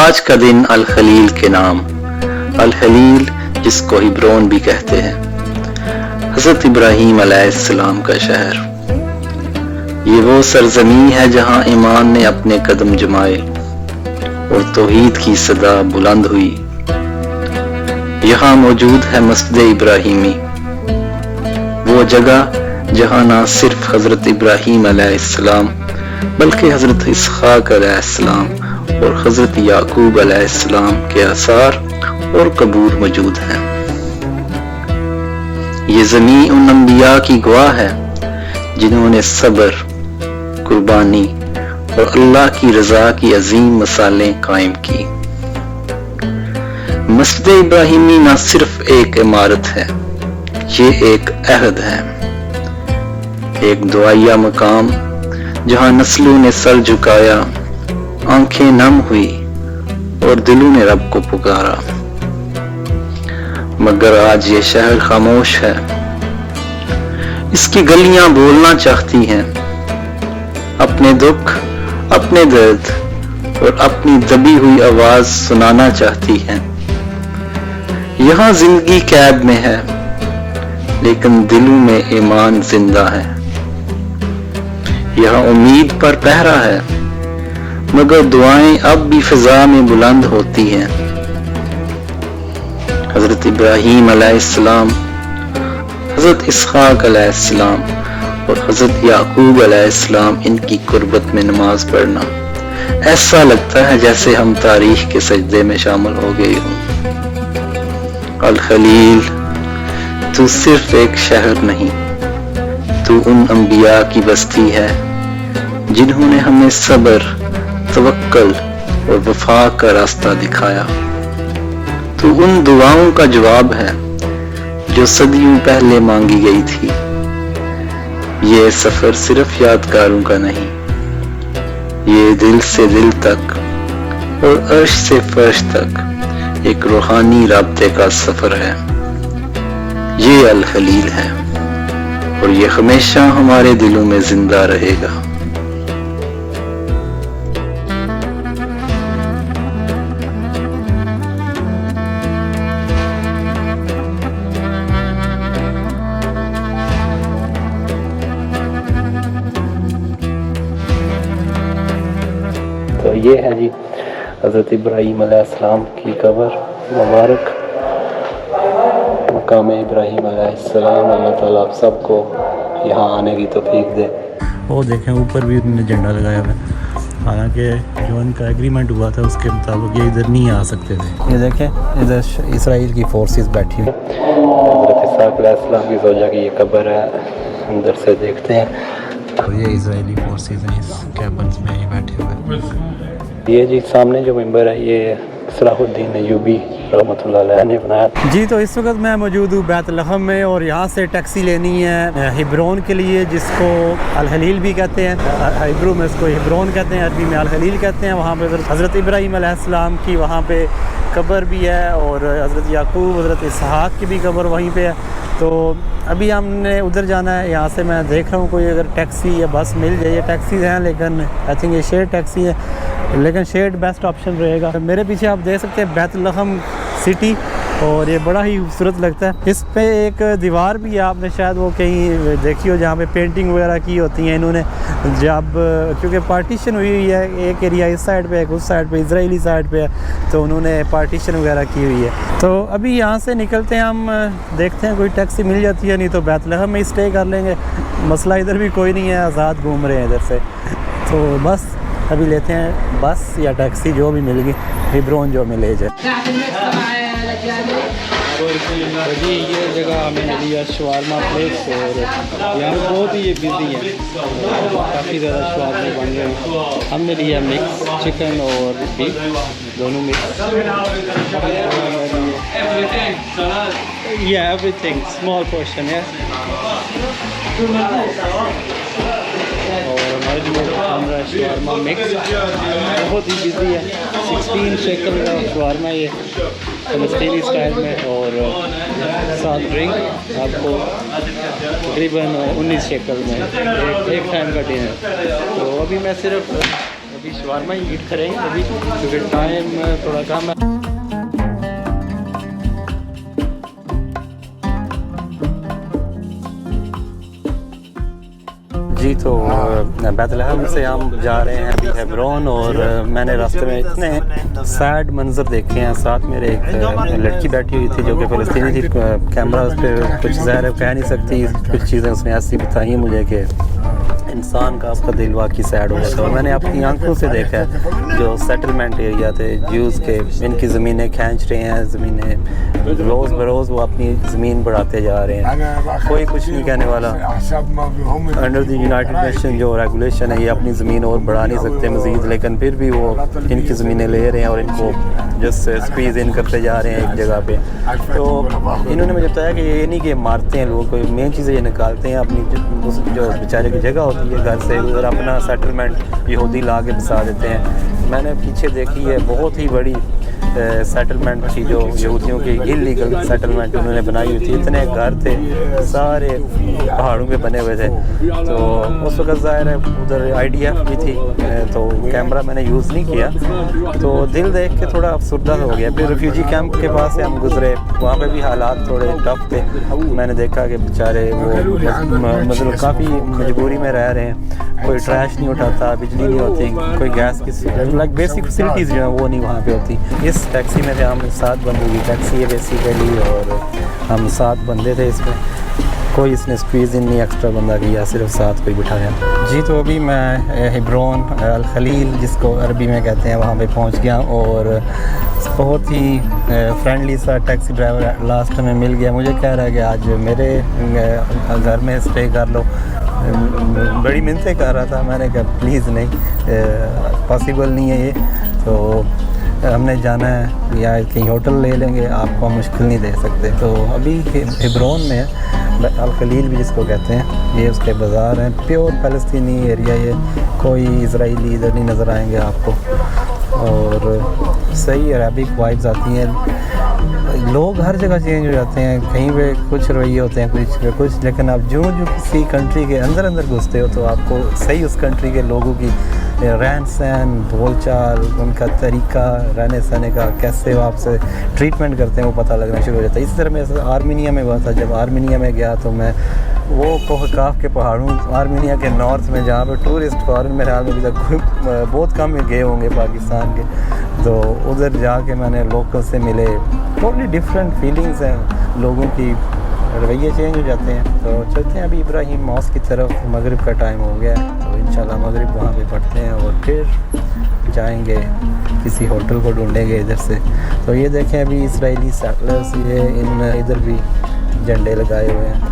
आज का दिन अल खलील के नाम, अल खलील जिसको हिब्रोन भी कहते हैं, हजरत इब्राहीम अलैहिस्सलाम का शहर। ये वो सरजमी है जहां ईमान ने अपने कदम जमाए और तौहीद की सदा बुलंद हुई। यहाँ मौजूद है मस्जिद इब्राहीमी, वो जगह जहां ना सिर्फ हजरत इब्राहीम अलैहिस्सलाम बल्कि हजरत इसहाक अलैहिस्सलाम और हजरत याकूब अलैहिस्सलाम के आसार और कबूर मौजूद हैं। ये ज़मीन उन अंबिया की गवाह है जिन्होंने सब्र, कुर्बानी और अल्लाह की रजा की अजीम मिसालें कायम की। मस्जिद इब्राहीमी न सिर्फ एक इमारत है, ये एक अहद है, एक दुआया मकाम जहां नस्लों ने सर झुकाया, आंखें नम हुई और दिलों ने रब को पुकारा। मगर आज ये शहर खामोश है, इसकी गलियां बोलना चाहती हैं, अपने दुख, अपने दर्द और अपनी दबी हुई आवाज सुनाना चाहती हैं। यहाँ जिंदगी कैद में है, लेकिन दिलों में ईमान जिंदा है। यहाँ उम्मीद पर पहरा है, मगर दुआएं अब भी फिजा में बुलंद होती हैं। हजरत इब्राहीम अलैहिस्सलाम, हजरत इसहाक अलैहिस्सलाम और हजरत याकूब अलैहिस्सलाम, इनकी कुर्बत में नमाज पढ़ना ऐसा लगता है जैसे हम तारीख के सजदे में शामिल हो गए हों। अल खलील, तू सिर्फ एक शहर नहीं, तू उन अंबिया की बस्ती है जिन्होंने हमें सब्र, तवक्कल और वफा का रास्ता दिखाया। तू उन दुआओं का जवाब है जो सदियों पहले मांगी गई थी। ये सफर सिर्फ यादगारों का नहीं, ये दिल से दिल तक और अर्श से फर्श तक एक रूहानी राब्ते का सफर है। ये अल खलील है और ये हमेशा हमारे दिलों में जिंदा रहेगा। तो ये है जी हजरत इब्राहीम अलैहिस्सलाम की कब्र मुबारक, मकाम इब्राहीम अलैहिस्सलाम। अल्लाह ताला आप सबको यहाँ आने की तौफीक दे। वो देखें ऊपर भी उन्होंने झंडा लगाया हुआ है, हालांकि जो उनका एग्रीमेंट हुआ था उसके मुताबिक ये इधर नहीं आ सकते थे। ये देखें इधर इसराइल की फोर्सेस बैठी हुई। हजरत इसहाक अलैहिस्सलाम की ज़ौजा की ये कब्र है, अंदर से देखते हैं। तो ये इजरायली फोर्सेस हैं, इस कैबन्स में ही बैठे हुए हैं। ये जी सामने जो मेंबर है ये सलाहुद्दीन अय्यूबी रहमतुल्लाह अलैह ने बनाया। जी तो इस वक्त मैं मौजूद हूँ बैतलहम में और यहाँ से टैक्सी लेनी है हिब्रोन के लिए, जिसको अल खलील भी कहते हैं। हिब्रू में इसको हिब्रोन कहते हैं, अरबी में अल खलील कहते हैं। वहाँ पे हज़रत इब्राहीम अलैहिस्सलाम की वहाँ पे कब्र भी है और हज़रत याकूब, हज़रत इसहाक की भी कब्र वहीं पे है। तो अभी हमने उधर जाना है। यहाँ से मैं देख रहा हूँ कोई अगर टैक्सी या बस मिल जाए। टैक्सीज़ हैं लेकिन आई थिंक ये शेयर टैक्सी है, लेकिन शेयर्ड बेस्ट ऑप्शन रहेगा। मेरे पीछे आप देख सकते हैं बैतलहम सिटी और ये बड़ा ही खूबसूरत लगता है। इस पे एक दीवार भी है, आपने शायद वो कहीं देखी हो, जहाँ पे पेंटिंग वगैरह की होती हैं इन्होंने। जब क्योंकि पार्टीशन हुई हुई है, एक एरिया इस साइड पे, एक उस साइड पे, इजरायली साइड पे है, तो उन्होंने पार्टीशन वगैरह की हुई है। तो अभी यहाँ से निकलते हैं हम, देखते हैं कोई टैक्सी मिल जाती है, नहीं तो बैतलहम में स्टे कर लेंगे। मसला इधर भी कोई नहीं है, आज़ाद घूम रहे हैं इधर से। तो बस अभी लेते हैं बस या टैक्सी, जो भी मिल गई, हिब्रोन जो मिले जाए। जी ये जगह हमें मिली है शवारमा प्लेस और यहाँ बहुत ही ये बिजी है, काफ़ी ज़्यादा शवारमे बन रहे हैं। हमने लिया मिक्स चिकन और बीफ, दोनों मिक्स। या एवरीथिंग स्मॉल पोर्शन है। और हमारे लिए बन रहा है शवारमा मिक्स, बहुत ही बिजी है। 16 शेकल का शवारमा ये फलस्तीनी स्टाइल में, और साथ ड्रिंक आपको तकरीबन 19 शेकल में एक टाइम का डिनर। तो अभी मैं सिर्फ अभी शवारमा ही ईट करेंगे अभी क्योंकि टाइम थोड़ा कम है। जी तो बैतलहम से हम जा रहे हैं अभी हेब्रोन और मैंने रास्ते में इतने सैड मंजर देखे हैं। साथ मेरे एक लड़की बैठी हुई थी जो कि फ़लस्तीनी थी। कैमरा उस पर कुछ ज़ाहिर कह नहीं सकती, कुछ चीज़ें उसने ऐसी बताई मुझे कि इंसान का उसका दिल वाकई सैड हो जाता है। और मैंने अपनी आंखों से देखा है जो सेटलमेंट एरिया थे ज्यूज़ के, इनकी ज़मीनें खींच रहे हैं, ज़मीनें रोज़ बरोज़ वो अपनी ज़मीन बढ़ाते जा रहे हैं। कोई कुछ नहीं कहने वाला। अंडर द यूनाइटेड नेशन जो रेगुलेशन है ये अपनी ज़मीन और बढ़ा नहीं सकते मज़ीद, लेकिन फिर भी वो इनकी ज़मीनें ले रहे हैं और इनको जस्ट स्क्वीज़ इन करते जा रहे हैं एक जगह पे। तो इन्होंने मुझे बताया कि ये नहीं कि मारते हैं लोगों को, मेन चीज़ें ये निकालते हैं अपनी जो बेचारे की जगह होती है घर से उधर अपना सेटलमेंट यहूदी ला के बसा देते हैं। मैंने पीछे देखी है बहुत ही बड़ी सेटलमेंट थी जो यहूदियों की इलीगल सेटलमेंट उन्होंने बनाई हुई थी। इतने घर थे सारे पहाड़ों पे बने हुए थे। तो उस वक्त ज़ाहिर है उधर IDF भी थी तो कैमरा मैंने यूज़ नहीं किया, तो दिल देख के थोड़ा अफसरदा हो गया। फिर रिफ्यूजी कैंप के पास से हम गुजरे, वहाँ पे भी हालात थोड़े टफ थे। मैंने देखा कि बेचारे वो मतलब काफ़ी मजबूरी में रह रहे हैं। कोई ट्रैश नहीं उठाता, बिजली नहीं होती, कोई गैस की लाइक बेसिक फैसिलिटीज़ जो हैं वो नहीं वहाँ पे होती। इस टैक्सी में थे हम 7 बंदों की टैक्सी है बेसिकली और हम 7 बंदे थे इसमें। कोई इसने स्क्वीज़ इन नहीं एक्स्ट्रा बंदा किया, सिर्फ 7 कोई बिठाया। जी तो अभी मैं हिब्रोन अल खलील जिसको अरबी में कहते हैं वहाँ पे पहुँच गया और बहुत ही फ्रेंडली सा टैक्सी ड्राइवर लास्ट में मिल गया। मुझे कह रहा है कि आज मेरे घर में स्टे कर लो। बड़ी मिन्नतें कर रहा था, मैंने कहा प्लीज़ नहीं, पॉसिबल नहीं है ये। तो हमने जाना है या कहीं होटल ले लेंगे, आपको मुश्किल नहीं दे सकते। तो अभी हिब्रोन में अल खलील भी जिसको कहते हैं ये उसके बाज़ार हैं, प्योर फ़लस्तीनी एरिया। ये कोई इजराइली इधर नहीं नज़र आएंगे आपको और सही अरबिक वाइब्स आती हैं। लोग हर जगह चेंज हो जाते हैं, कहीं पे कुछ रवैये होते हैं कुछ, लेकिन आप जो किसी कंट्री के अंदर घुसते हो तो आपको सही उस कंट्री के लोगों की रहन सहन, बोलचाल, उनका तरीका रहने सहने का, कैसे वो आपसे ट्रीटमेंट करते हैं वो पता लगना शुरू हो जाता है। इसी तरह मैं आर्मीनिया में हुआ था। जब आर्मीनिया में गया तो मैं वो कोहकाफ के पहाड़ों आर्मीनिया के नॉर्थ में जहाँ पे टूरिस्ट फॉरन मेरे हाल में अभी तक बहुत कम गए होंगे पाकिस्तान के, तो उधर जाके मैंने लोकल से मिले। टोटली डिफरेंट फीलिंग्स हैं लोगों की, रवैये चेंज हो जाते हैं। तो चलते हैं अभी इब्राहिम मॉस्क की तरफ, मगरिब का टाइम हो गया है तो इंशाल्लाह मगरिब वहाँ पे पढ़ते हैं और फिर जाएंगे किसी होटल को ढूंढेंगे इधर से। तो ये देखें अभी इसराइली सेटलर्स ये इन इधर भी झंडे लगाए हुए हैं।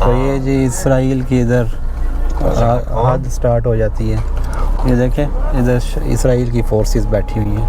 तो ये जी इसराइल की इधर हद स्टार्ट हो जाती है। ये देखें इधर इसराइल की फोर्सेस बैठी हुई हैं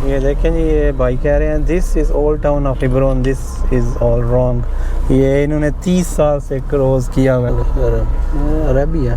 ये देखें जी ये भाई कह रहे हैं this is old town of Hebron, this is all wrong. ये इन्होंने 30 साल से क्रॉस किया हुआ है। अरबी है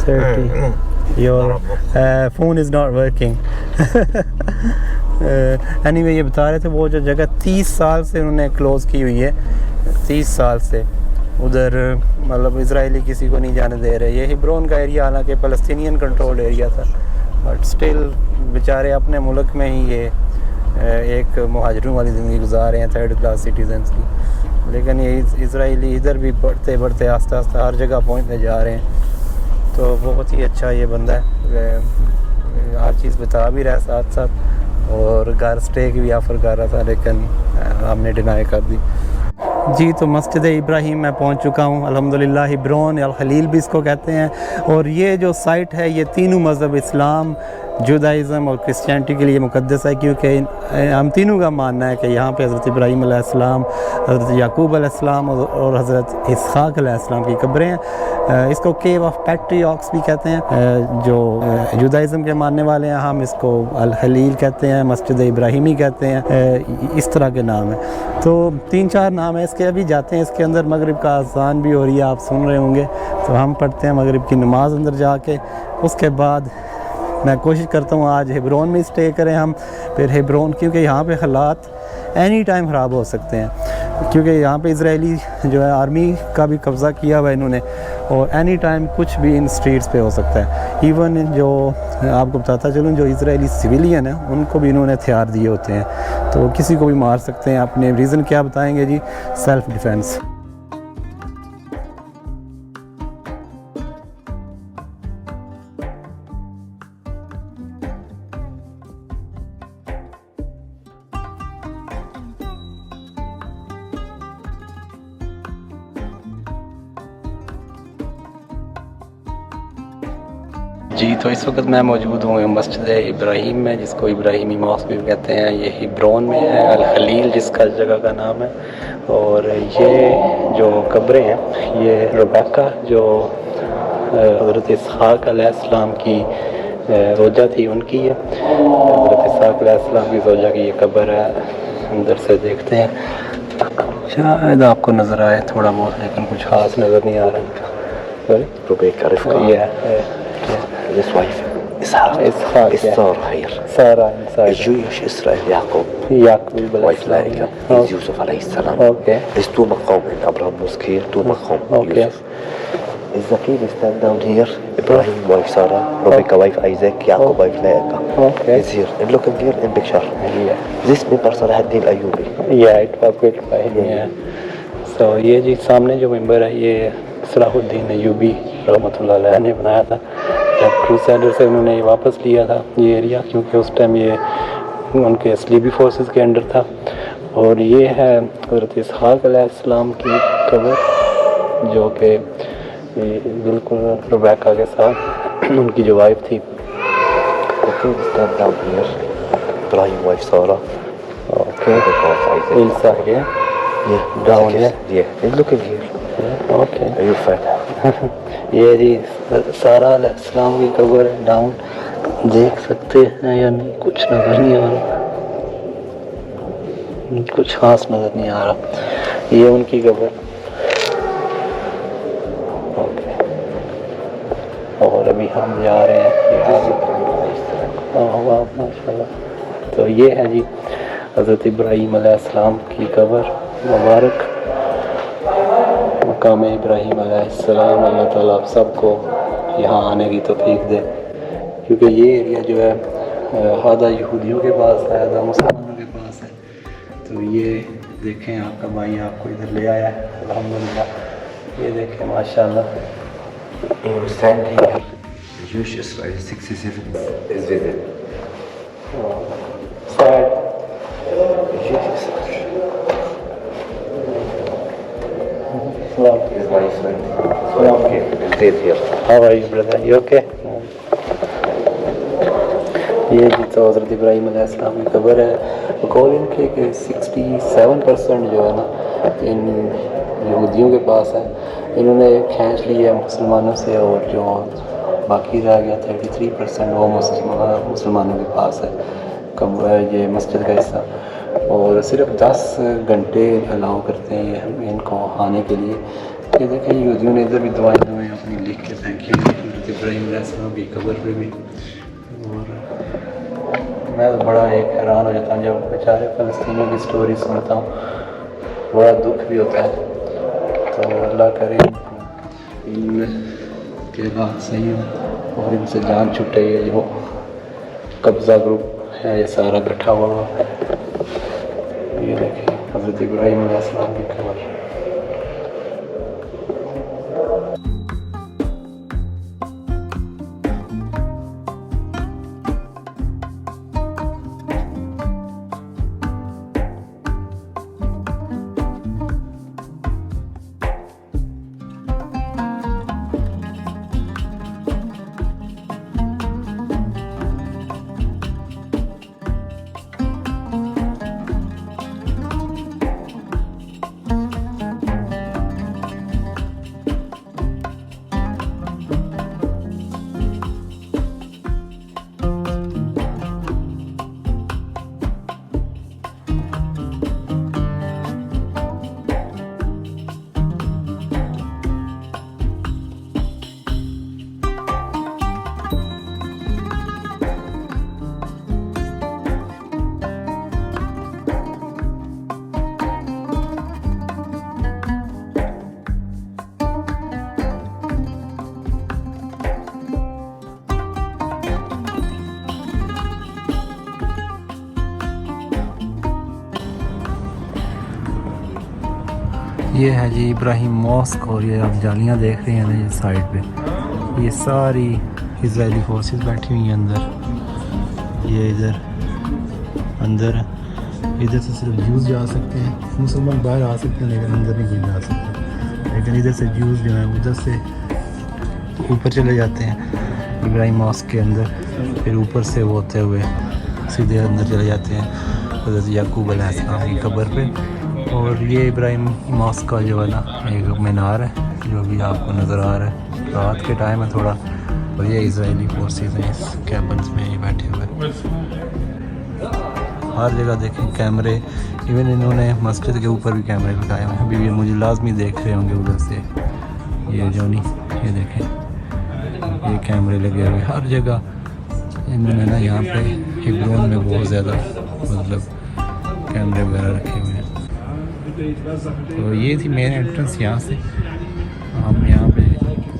30 your phone is not working anyway ये बता रहे थे वो जो जगह 30 साल से उन्होंने क्लोज़ की हुई है, 30 साल से उधर मतलब इजरायली किसी को नहीं जाने दे रहे। ये हिब्रोन का एरिया हालांकि फ़लस्तीनियन कंट्रोल्ड एरिया था बट स्टिल बेचारे अपने मुल्क में ही ये एक मुहाजिरों वाली ज़िंदगी गुजार रहे हैं, 3rd क्लास सिटीजन्स की। लेकिन ये इजरायली इधर भी बढ़ते बढ़ते आस्ता आस्ता हर जगह पहुँचते जा रहे हैं। तो बहुत ही अच्छा ये बंदा है, हर चीज़ बता भी रहा है साथ साथ और घर स्टे की भी ऑफ़र कर रहा था लेकिन हमने डिनाई कर दी। जी तो मस्जिद इब्राहिम मैं पहुंच चुका हूं अल्हम्दुलिल्लाह। हिब्रोन अल खलील भी इसको कहते हैं और ये जो साइट है ये तीनों मज़हब इस्लाम, जुदाइज़म और क्रिश्चियनिटी के लिए मुक़द्दस है, क्योंकि हम तीनों का मानना है कि यहाँ पे हज़रत इब्राहीम अलैहिस्सलाम, हज़रत याकूब अलैहिस्सलाम और हज़रत इसहाक़ अलैहिस्सलाम की कब्रें हैं। इसको केव ऑफ पैट्रियार्क्स भी कहते हैं। जो जुदाइज़म के मानने वाले हैं, हम इसको अल खलील कहते हैं, मस्जिद इब्राहिमी कहते हैं, इस तरह के नाम हैं। तो 3-4 नाम है इसके। अभी जाते हैं इसके अंदर, मगरिब का अज़ान भी हो रही है, आप सुन रहे होंगे, तो हम पढ़ते हैं मगरिब की नमाज़ अंदर जाके। उसके बाद मैं कोशिश करता हूँ आज हेब्रोन में स्टे करें हम। फिर हेब्रोन, क्योंकि यहाँ पे हालात एनी टाइम ख़राब हो सकते हैं, क्योंकि यहाँ पे इजरायली जो है आर्मी का भी कब्ज़ा किया हुआ है इन्होंने, और एनी टाइम कुछ भी इन स्ट्रीट्स पे हो सकता है। इवन जो आपको बताता चलूँ, जो इजरायली सिविलियन है उनको भी इन्होंने हथियार दिए होते हैं, तो किसी को भी मार सकते हैं। अपने रीज़न क्या बताएँगे जी? Self defence. जी, तो इस वक्त मैं मौजूद हूँ मस्जिद इब्राहीम में, जिसको इब्राहीमी मॉस्क भी कहते हैं। ये हिब्रोन में है, अल खलील जिसका जगह का नाम है। और ये जो कब्रें हैं, ये रेबेक्का जो हज़रत इसहाक़ अलैहिस्सलाम की ज़ौजा थी, उनकी है। हज़रत इसहाक़ अलैहिस्सलाम की ज़ौजा की ये कब्र है। अंदर से देखते हैं, शायद आपको नज़र आए थोड़ा बहुत, लेकिन कुछ खास नज़र नहीं आ रहा। His wife Ishaq, Sarah, Jewish Israel, Jacob, wife Laika, is Yusuf alayhi salam. Okay. There's 2 maqam in Abraham mosque here, 2 maqam. Okay. Yusuf. Is Zakir stand down here, Ibrahim wife Sarah, Rebecca wife Isaac, Jacob wife Laika. Okay. Is here. And look here in picture. Yeah. This member Salah ad-Din Ayyubi. Yeah, it was built by him. Yeah. So ये जी सामने जो member है, ये Salahuddin Ayyubi रहमतुल्लाह अलैह ने बनाया था। जब क्रूसेडर से उन्होंने ये वापस लिया था ये एरिया, क्योंकि उस टाइम ये उनके स्लीबी फोर्सेस के अंडर था। और ये है हज़रत इसहाक़ अलैहिस्सलाम की कब्र, जो कि बिल्कुल रेबेक्का के साथ उनकी जो वाइफ थी। Okay, stand down here. Ibrahim wife Sarah. Okay. Rebecca wife Isaac. Inside, yeah? Yeah. Down here. Yeah. And look in here. Yeah, okay. Are you fat? ये जी सारा अलैहिस्सलाम की कब्र है। डाउन देख सकते हैं या नहीं, कुछ नज़र नहीं आ रहा, कुछ खास नज़र नहीं आ रहा। ये उनकी कब्र। ओके। और अभी हम जा रहे हैं, वाह माशाल्लाह। तो ये है जी हज़रत इब्राहीम अलैहिस्सलाम की कब्र मुबारक, मकाम इब्राहीम अलैहिस्सलाम। अल्लाह ताला आप सबको यहाँ आने की तौफीक दे, क्योंकि ये एरिया जो है आधा यहूदियों के पास है, आधा मुसलमानों के पास है। तो ये देखें, आपका भाई आपको इधर ले आया है, अल्हम्दुलिल्लाह। ये देखें माशाल्लाह। You stand here. Jewish Israel 67 is visit. Sad. Jewish Israel. Is my friend. So okay, is dead here. How are you, brother? You okay? ये जी तो हज़रत इब्राहीम अलैहिस्सलाम की कब्र है। कौल इनके कि 67% जो है ना इन यहूदियों के पास है। इन्होंने खींच लिया मुसलमानों से, और जो बाकी रह गया 33% वो मुसलमानों के पास है कब्र, ये मस्जिद का हिस्सा। और सिर्फ 10 घंटे अलाउ करते हैं ये इनको आने के लिए। ये देखें, यहूदियों ने इधर भी दवाएँ अपनी लिख के फेंकी हुई हज़रत इब्राहीम अलैहिस्सलाम की कब्र पे भी। और मैं तो बड़ा एक हैरान हो जाता हूँ जब बेचारे फ़लस्तीनियों की स्टोरी सुनता हूँ, बड़ा दुख भी होता है। तो अल्लाह करे इनके हालात सही हो और इनसे जान छूटे। ये जो कब्ज़ा ग्रुप है ये सारा इकट्ठा हुआ है। ये देखिए हज़रत इब्राहीम अलैहिस्सलाम की कब्र। ये है जी इब्राहिम मॉस्क और ये आप जालियाँ देख रहे हैं ना ये साइड पे, ये सारी इजरायली फोर्सेस बैठी हुई हैं अंदर। ये इधर अंदर इधर से सिर्फ जूस जा सकते हैं, मुसलमान बाहर आ सकते हैं लेकिन अंदर नहीं कोई जा सकता। लेकिन इधर से जूस जो है उधर से ऊपर चले जाते हैं इब्राहिम मॉस्क के अंदर, फिर ऊपर से वो होते हुए सीधे अंदर चले जाते हैं हज़रत याकूब अलैहिस्सलाम की कब्र पे। और ये इब्राहिम मॉस्क का जो है ना एक मीनार है जो भी आपको नज़र आ रहा है। रात के टाइम है थोड़ा, और ये इजरायली फोर्सेस हैं इस कैबन्स में ये बैठे हुए। हर जगह देखें कैमरे, इवन इन्होंने मस्जिद के ऊपर भी कैमरे लगाए हुए हैं। अभी ये मुझे लाजमी देख रहे होंगे उधर से, ये जो नहीं, ये देखें ये कैमरे लगे हुए हर जगह। इन्होंने ना यहाँ पे हिब्रोन में बहुत ज़्यादा मतलब कैमरे वगैरह रखे हुए हैं। तो ये थी मेन एंट्रेंस यहाँ से। हम यहाँ पे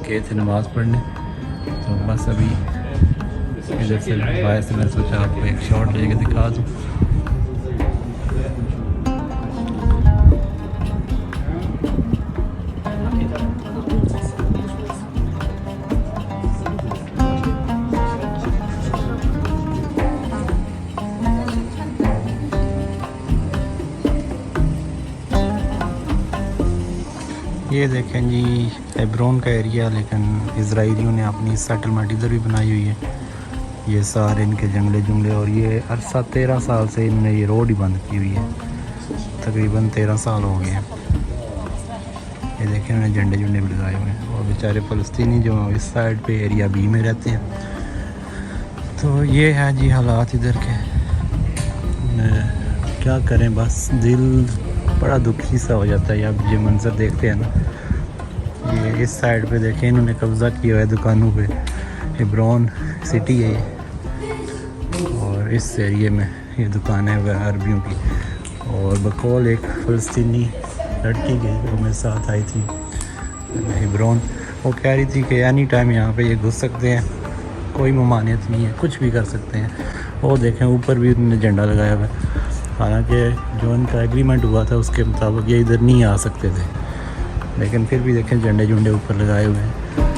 गए थे नमाज़ पढ़ने, तो बस अभी इधर से बाहर से मैंने सोचा आपको एक शॉट लेके दिखा दूँ। ये देखें जी हेब्रोन का एरिया, लेकिन इजराइलियों ने अपनी सेटलमेंट इधर भी बनाई हुई है। ये सारे इनके जंगले जुंगले, और ये अरसा 13 साल से इन्होंने ये रोड ही बंद की हुई है, तकरीबन 13 साल हो गए हैं। ये देखें उन्होंने झंडे झुंडे भी लगाए हुए हैं। और बेचारे फ़लस्तीनी जो इस साइड पे एरिया बी में रहते हैं। तो ये है जी हालात इधर के। क्या करें, बस दिल बड़ा दुखी सा हो जाता है। आप ये मंज़र देखते हैं ना, ये इस साइड पे देखें इन्होंने कब्ज़ा किया हुआ है दुकानों पे। हिब्रोन सिटी है ये, और इस एरिए में ये दुकान है वह अरबियों की। और बकौल एक फ़लस्तीनी लड़की की जो मेरे साथ आई थी हिब्रोन, वो कह रही थी कि एनी टाइम यहाँ पे ये घुस सकते हैं, कोई ममानियत नहीं है, कुछ भी कर सकते हैं। वो देखें ऊपर भी उन्होंने झंडा लगाया हुआ है, हालांकि जो उनका एग्रीमेंट हुआ था उसके मुताबिक ये इधर नहीं आ सकते थे, लेकिन फिर भी देखें झंडे झुंडे ऊपर लगाए हुए हैं।